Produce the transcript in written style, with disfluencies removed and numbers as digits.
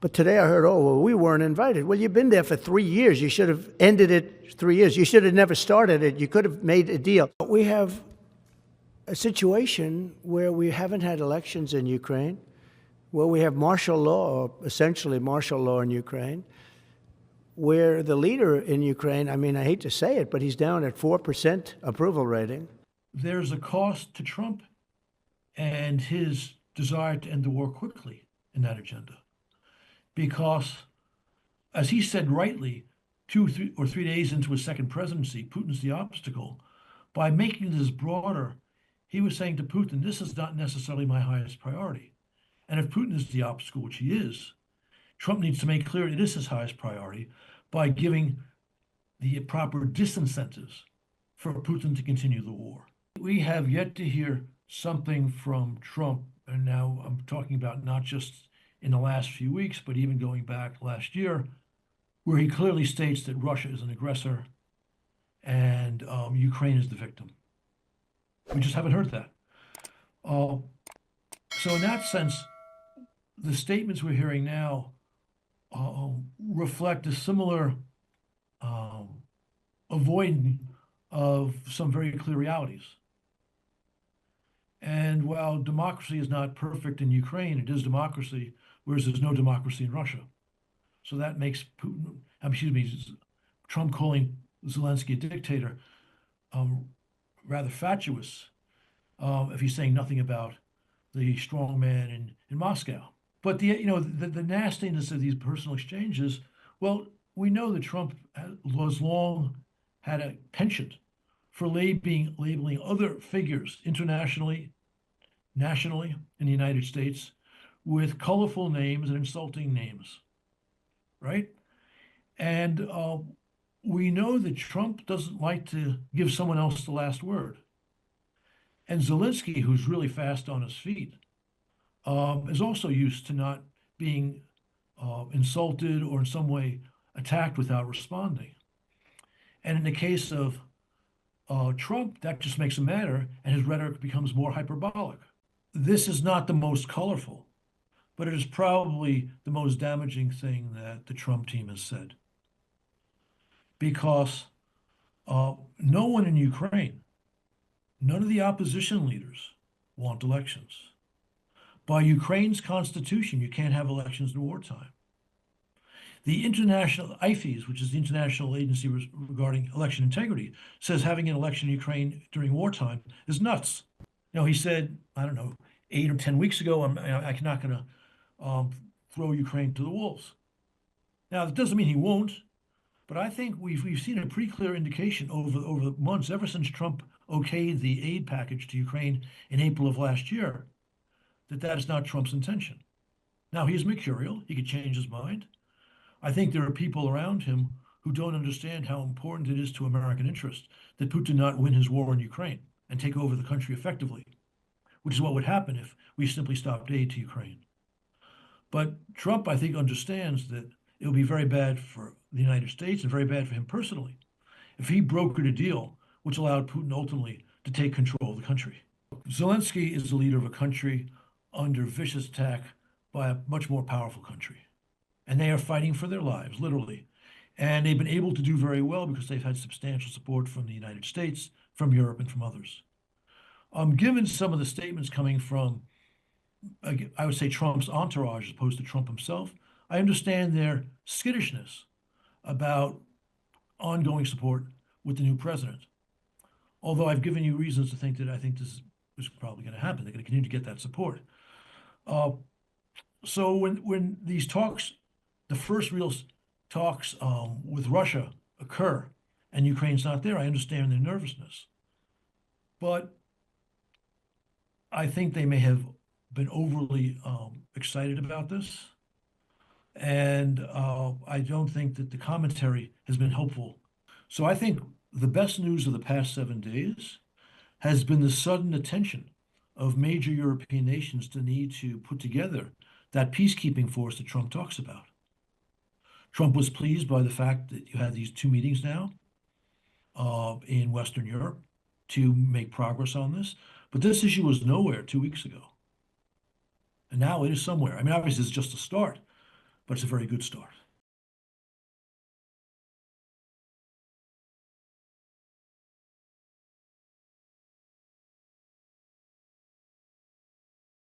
But today I heard, oh, well, we weren't invited. Well, you've been there for 3 years. You should have ended it 3 years. You should have never started it. You could have made a deal. But we have a situation where we haven't had elections in Ukraine, where we have martial law, or essentially martial law in Ukraine, where the leader in Ukraine, I mean, I hate to say it, but he's down at 4% approval rating. There's a cost to Trump and his desire to end the war quickly in that agenda. Because, as he said rightly, 2 or 3 days into his second presidency, Putin's the obstacle. By making this broader, he was saying to Putin, this is not necessarily my highest priority. And if Putin is the obstacle, which he is, Trump needs to make clear it is his highest priority by giving the proper disincentives for Putin to continue the war. We have yet to hear something from Trump, and now I'm talking about not just in the last few weeks, but even going back last year, where he clearly states that Russia is an aggressor and Ukraine is the victim. We just haven't heard that. So in that sense, the statements we're hearing now reflect a similar avoiding of some very clear realities. And while democracy is not perfect in Ukraine, it is democracy, whereas there's no democracy in Russia. So that makes Trump calling Zelenskiy a dictator rather fatuous if he's saying nothing about the strong man in Moscow. But the nastiness of these personal exchanges, well, we know that Trump has long had a penchant for labeling other figures internationally, nationally in the United States with colorful names and insulting names, right? And we know that Trump doesn't like to give someone else the last word. And Zelenskyy, who's really fast on his feet, is also used to not being insulted or in some way attacked without responding. And in the case of Trump, that just makes him madder, and his rhetoric becomes more hyperbolic. This is not the most colorful, but it is probably the most damaging thing that the Trump team has said. Because no one in Ukraine, none of the opposition leaders want elections. By Ukraine's constitution, you can't have elections in wartime. The international IFES, which is the International Agency regarding election integrity, says having an election in Ukraine during wartime is nuts. He said, I don't know, 8 or 10 weeks ago, I'm not going to throw Ukraine to the wolves. Now, that doesn't mean he won't, but I think we've seen a pretty clear indication over the months, ever since Trump okayed the aid package to Ukraine in April of last year, that is not Trump's intention. Now, he's mercurial. He could change his mind. I think there are people around him who don't understand how important it is to American interest that Putin not win his war in Ukraine and take over the country effectively, which is what would happen if we simply stopped aid to Ukraine. But Trump, I think, understands that it would be very bad for the United States and very bad for him personally if he brokered a deal which allowed Putin ultimately to take control of the country. Zelenskyy is the leader of a country under vicious attack by a much more powerful country. And they are fighting for their lives, literally. And they've been able to do very well because they've had substantial support from the United States, from Europe, and from others. Given some of the statements coming from, I would say, Trump's entourage as opposed to Trump himself, I understand their skittishness about ongoing support with the new president. Although I've given you reasons to think that I think this is probably going to happen. They're going to continue to get that support. So when these talks, the first real talks with Russia occur and Ukraine's not there, I understand their nervousness. But I think they may have been overly excited about this. And I don't think that the commentary has been helpful. So I think the best news of the past 7 days has been the sudden attention of major European nations to need to put together that peacekeeping force that Trump talks about. Trump was pleased by the fact that you had these 2 meetings now in Western Europe to make progress on this. But this issue was nowhere 2 weeks ago. And now it is somewhere. I mean, obviously, it's just a start. but it's a very good start.